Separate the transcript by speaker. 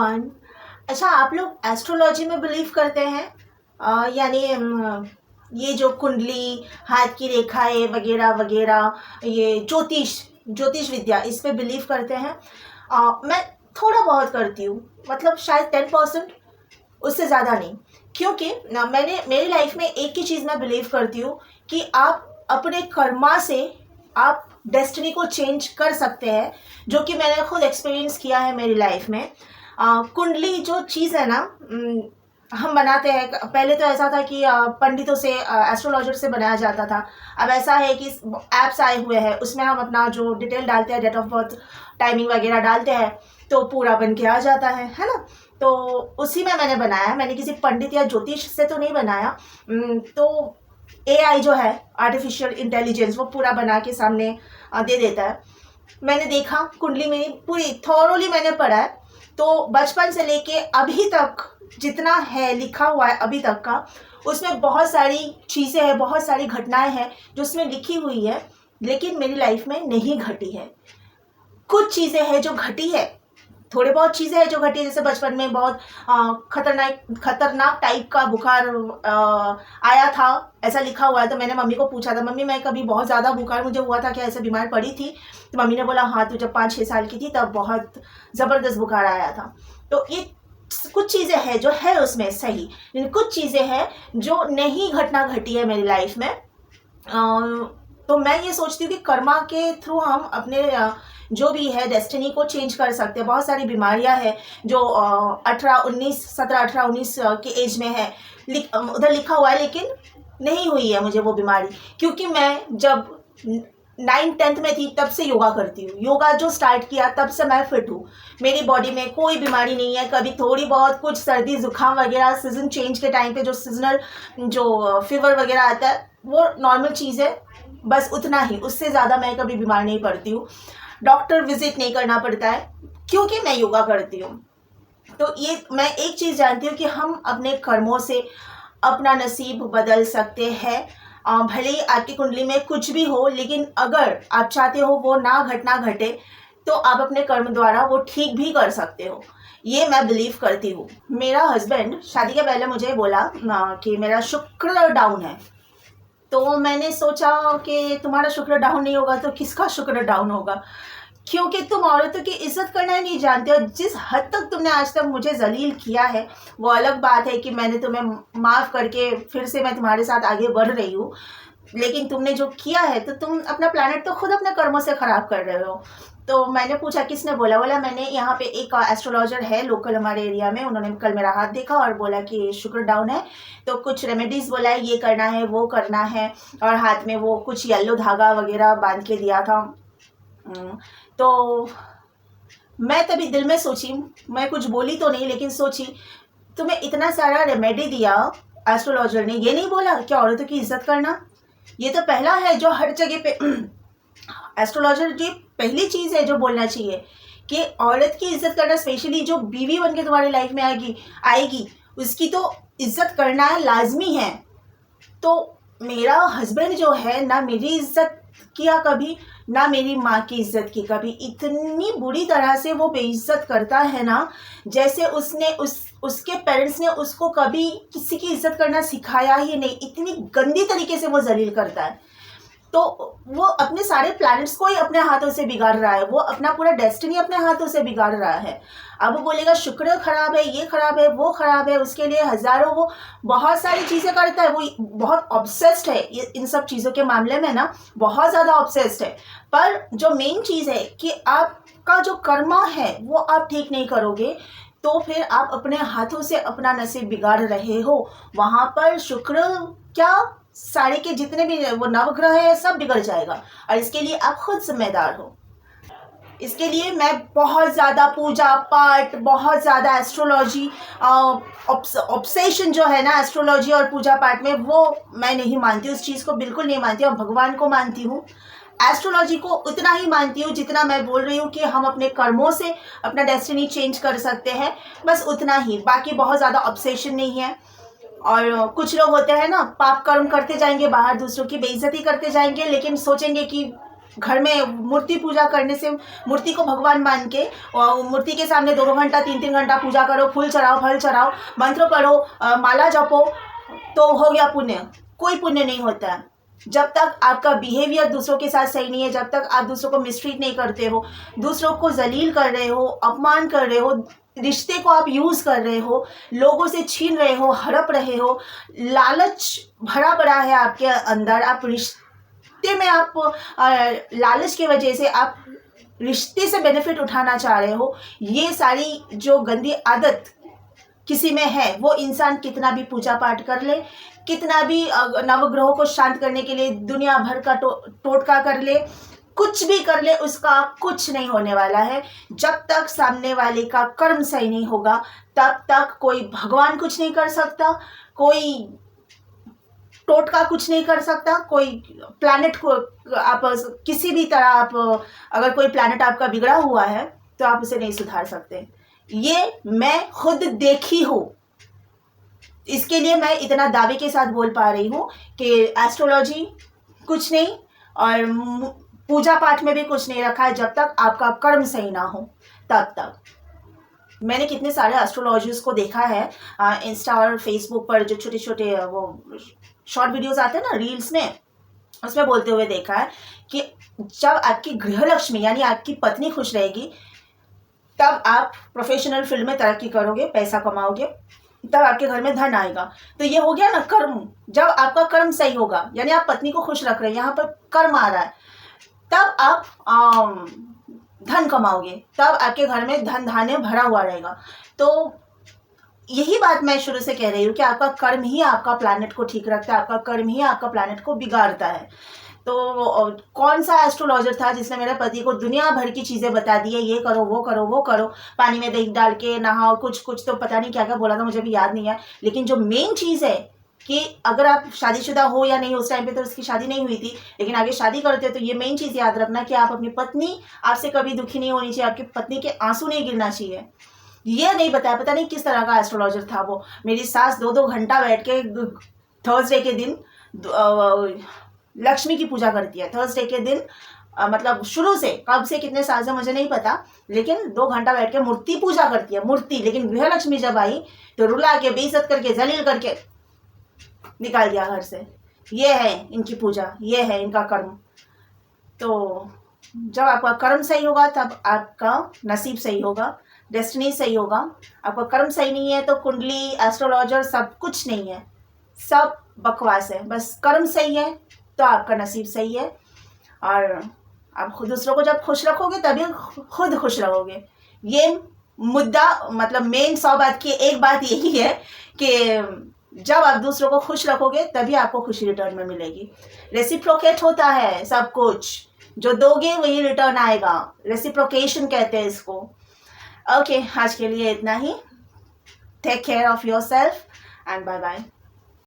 Speaker 1: Everyone. अच्छा, आप लोग एस्ट्रोलॉजी में बिलीव करते हैं? यानी ये जो कुंडली, हाथ की रेखाएं वगैरह वगैरह, ये ज्योतिष ज्योतिष विद्या, इस पे बिलीव करते हैं? मैं थोड़ा बहुत करती हूँ, मतलब शायद 10%, उससे ज़्यादा नहीं। क्योंकि ना मैंने मेरी लाइफ में एक ही चीज़ मैं बिलीव करती हूँ कि आप अपने कर्मा से आप डेस्टिनी को चेंज कर सकते हैं, जो कि मैंने खुद एक्सपीरियंस किया है मेरी लाइफ में। कुंडली जो चीज़ है ना, हम बनाते हैं। पहले तो ऐसा था कि पंडितों से, एस्ट्रोलॉजर से बनाया जाता था। अब ऐसा है कि ऐप्स आए हुए हैं, उसमें हम अपना जो डिटेल डालते हैं, डेट ऑफ बर्थ, टाइमिंग वगैरह डालते हैं, तो पूरा बन के आ जाता है ना। तो उसी में मैंने बनाया है, मैंने किसी पंडित या ज्योतिष से तो नहीं बनाया। तो एआई जो है, आर्टिफिशियल इंटेलिजेंस, वो पूरा बना के सामने दे देता है। मैंने देखा, कुंडली मेरी पूरी थॉरोली मैंने पढ़ा है। तो बचपन से लेके अभी तक जितना है लिखा हुआ है अभी तक का, उसमें बहुत सारी चीज़ें हैं, बहुत सारी घटनाएं हैं जो उसमें लिखी हुई है, लेकिन मेरी लाइफ में नहीं घटी है। कुछ चीज़ें हैं जो घटी है, थोड़ी बहुत चीज़ें हैं जो घटी है। जैसे बचपन में बहुत खतरनाक टाइप का बुखार आया था, ऐसा लिखा हुआ है। तो मैंने मम्मी को पूछा था, मम्मी मैं कभी बहुत ज़्यादा बुखार मुझे हुआ था क्या, ऐसे बीमार पड़ी थी? तो मम्मी ने बोला हाँ, तू जब 5-6 साल की थी तब बहुत ज़बरदस्त बुखार आया था। तो ये कुछ चीज़ें हैं जो है उसमें सही, लेकिन कुछ चीज़ें हैं जो नहीं घटना घटी है मेरी लाइफ में। तो मैं ये सोचती हूँ कि कर्मा के थ्रू हम अपने जो भी है डेस्टिनी को चेंज कर सकते हैं। बहुत सारी बीमारियां हैं जो 17-18-19 के एज में है, उधर लिखा हुआ है, लेकिन नहीं हुई है मुझे वो बीमारी। क्योंकि मैं जब 9th-10th में थी तब से योगा करती हूँ। योगा जो स्टार्ट किया तब से मैं फिट हूँ, मेरी बॉडी में कोई बीमारी नहीं है। कभी थोड़ी बहुत कुछ सर्दी जुकाम वगैरह सीजन चेंज के टाइम पे जो सीजनल जो फीवर वगैरह आता है, वो नॉर्मल चीज़ है, बस उतना ही, उससे ज़्यादा मैं कभी बीमार नहीं पड़ती हूँ। डॉक्टर विजिट नहीं करना पड़ता है क्योंकि मैं योगा करती हूँ। तो ये मैं एक चीज़ जानती हूँ कि हम अपने कर्मों से अपना नसीब बदल सकते हैं। भले ही आपकी कुंडली में कुछ भी हो, लेकिन अगर आप चाहते हो वो ना घटे, तो आप अपने कर्म द्वारा वो ठीक भी कर सकते हो। ये मैं बिलीव करती हूँ। मेरा हस्बैंड शादी के पहले मुझे बोला कि मेरा शुक्र डाउन है। तो मैंने सोचा कि तुम्हारा शुक्र डाउन नहीं होगा तो किसका शुक्र डाउन होगा? क्योंकि तुम औरतों की इज्जत करना ही नहीं जानते हो। जिस हद तक तुमने आज तक मुझे जलील किया है, वो अलग बात है कि मैंने तुम्हें माफ़ करके फिर से मैं तुम्हारे साथ आगे बढ़ रही हूँ, लेकिन तुमने जो किया है तो तुम अपना प्लानट तो खुद अपने कर्मों से ख़राब कर रहे हो। तो मैंने पूछा किसने बोला? बोला मैंने, यहाँ पे एक एस्ट्रोलॉजर है लोकल हमारे एरिया में, उन्होंने कल मेरा हाथ देखा और बोला कि शुक्र डाउन है, तो कुछ रेमेडीज़ बोला है, ये करना है वो करना है, और हाथ में वो कुछ येलो धागा वगैरह बांध के दिया था। तो मैं तभी दिल में सोची, मैं कुछ बोली तो नहीं, लेकिन सोची तुम्हें इतना सारा रेमेडी दिया एस्ट्रोलॉजर ने, ये नहीं बोला कि औरतों की इज्जत करना? ये तो पहला है जो हर जगह पे एस्ट्रोलॉजर की पहली चीज़ है जो बोलना चाहिए कि औरत की इज्जत करना, स्पेशली जो बीवी बन के तुम्हारी लाइफ में आएगी उसकी तो इज्जत करना लाजमी है। तो मेरा हस्बैंड जो है ना मेरी इज्जत किया कभी, ना मेरी माँ की इज्जत की कभी। इतनी बुरी तरह से वो बेइज्जत करता है ना, जैसे उसने उसके पेरेंट्स ने उसको कभी किसी की इज्जत करना सिखाया ही नहीं। इतनी गंदी तरीके से वो जलील करता है। तो वो अपने सारे प्लैनेट्स को ही अपने हाथों से बिगाड़ रहा है, वो अपना पूरा डेस्टिनी अपने हाथों से बिगाड़ रहा है। अब वो बोलेगा शुक्र खराब है, ये खराब है, वो खराब है, उसके लिए हजारों वो बहुत सारी चीज़ें करता है। वो बहुत ऑब्सेस्ड है इन सब चीज़ों के मामले में ना, बहुत ज़्यादा ऑब्सेस्ड है। पर जो मेन चीज़ है कि आपका जो कर्मा है वो आप ठीक नहीं करोगे, तो फिर आप अपने हाथों से अपना नसीब बिगाड़ रहे हो। वहाँ पर शुक्र क्या, सारे के जितने भी वो नवग्रह है सब बिगड़ जाएगा, और इसके लिए आप खुद जिम्मेदार हो। इसके लिए मैं बहुत ज़्यादा पूजा पाठ, बहुत ज़्यादा एस्ट्रोलॉजी ऑब्सेशन जो है ना एस्ट्रोलॉजी और पूजा पाठ में, वो मैं नहीं मानती, उस चीज़ को बिल्कुल नहीं मानती। और भगवान को मानती हूँ, एस्ट्रोलॉजी को उतना ही मानती हूँ जितना मैं बोल रही हूँ कि हम अपने कर्मों से अपना डेस्टिनी चेंज कर सकते हैं, बस उतना ही। बाकी बहुत ज़्यादा ऑब्सेशन नहीं है। और कुछ लोग होते हैं ना, पाप कर्म करते जाएंगे, बाहर दूसरों की बेइज्जती करते जाएंगे, लेकिन सोचेंगे कि घर में मूर्ति पूजा करने से, मूर्ति को भगवान मान के और मूर्ति के सामने 2 घंटा 3 घंटा पूजा करो, फूल चढ़ाओ, फल चढ़ाओ, मंत्र पढ़ो, माला जपो, तो हो गया पुण्य। कोई पुण्य नहीं होता है। जब तक आपका बिहेवियर दूसरों के साथ सही नहीं है, जब तक आप दूसरों को मिसट्रीट नहीं करते हो, दूसरों को जलील कर रहे हो, अपमान कर रहे हो, रिश्ते को आप यूज़ कर रहे हो, लोगों से छीन रहे हो, हड़प रहे हो, लालच भरा पड़ा है आपके अंदर, आप रिश्ते में आप लालच की वजह से आप रिश्ते से बेनिफिट उठाना चाह रहे हो, ये सारी जो गंदी आदत किसी में है, वो इंसान कितना भी पूजा पाठ कर ले, कितना भी नवग्रहों को शांत करने के लिए दुनिया भर का टोटका कर ले, कुछ भी कर ले, उसका कुछ नहीं होने वाला है। जब तक सामने वाले का कर्म सही नहीं होगा, तब तक कोई भगवान कुछ नहीं कर सकता, कोई टोटका कुछ नहीं कर सकता, कोई प्लैनेट को आप किसी भी तरह आप अगर कोई प्लैनेट आपका बिगड़ा हुआ है तो आप उसे नहीं सुधार सकते। ये मैं खुद देखी हूँ, इसके लिए मैं इतना दावे के साथ बोल पा रही हूँ कि एस्ट्रोलॉजी कुछ नहीं और पूजा पाठ में भी कुछ नहीं रखा है। जब तक आपका कर्म सही ना हो तब तक। मैंने कितने सारे एस्ट्रोलॉजर्स को देखा है इंस्टा और फेसबुक पर, जो छोटे छोटे वो शॉर्ट वीडियोस आते हैं ना रील्स में, उसमें बोलते हुए देखा है कि जब आपकी गृहलक्ष्मी यानी आपकी पत्नी खुश रहेगी, तब आप प्रोफेशनल फील्ड में तरक्की करोगे, पैसा कमाओगे, तब आपके घर में धन आएगा। तो ये हो गया ना कर्म। जब आपका कर्म सही होगा, यानी आप पत्नी को खुश रख रहे हैं, यहाँ पर कर्म आ रहा है, तब आप धन कमाओगे, तब आपके घर में धन धान्य भरा हुआ रहेगा। तो यही बात मैं शुरू से कह रही हूँ कि आपका कर्म ही आपका प्लैनेट को ठीक रखता है, आपका कर्म ही आपका प्लैनेट को बिगाड़ता है। तो कौन सा एस्ट्रोलॉजर था जिसने मेरे पति को दुनिया भर की चीज़ें बता दी है, ये करो वो करो वो करो, पानी में दही डाल के नहाओ, कुछ कुछ तो पता नहीं क्या क्या बोला था, मुझे भी याद नहीं है। लेकिन जो मेन चीज़ है कि अगर आप शादीशुदा हो या नहीं, उस टाइम पे तो उसकी शादी नहीं हुई थी, लेकिन आगे शादी करते हो तो ये मेन चीज़ याद रखना कि आप अपनी पत्नी आपसे कभी दुखी नहीं होनी चाहिए, आपकी पत्नी के आंसू नहीं गिरना चाहिए। ये नहीं बताया, पता नहीं किस तरह का एस्ट्रोलॉजर था वो। मेरी सास 2-2 घंटा बैठ के थर्सडे के दिन लक्ष्मी की पूजा करती है। थर्सडे के दिन मतलब शुरू से, कब से कितने साल से मुझे नहीं पता, लेकिन 2 घंटा बैठ के मूर्ति पूजा करती है, मूर्ति। लेकिन गृहलक्ष्मी जब आई तो रुला के, बेइज्जत करके, जलील करके निकाल दिया घर से। ये है इनकी पूजा, ये है इनका कर्म। तो जब आपका कर्म सही होगा तब आपका नसीब सही होगा, डेस्टिनी सही होगा। आपका कर्म सही नहीं है तो कुंडली, एस्ट्रोलॉजर सब कुछ नहीं है, सब बकवास है। बस कर्म सही है तो आपका नसीब सही है, और आप खुद दूसरों को जब खुश रखोगे तभी खुद खुश रहोगे। ये मुद्दा मतलब मेन 100 बात की एक बात यही है कि जब आप दूसरों को खुश रखोगे तभी आपको खुशी रिटर्न में मिलेगी। रेसिप्रोकेट होता है सब कुछ, जो दोगे वही रिटर्न आएगा। रेसिप्रोकेशन कहते हैं इसको। ओके, आज के लिए इतना ही। Take care of your self and bye bye.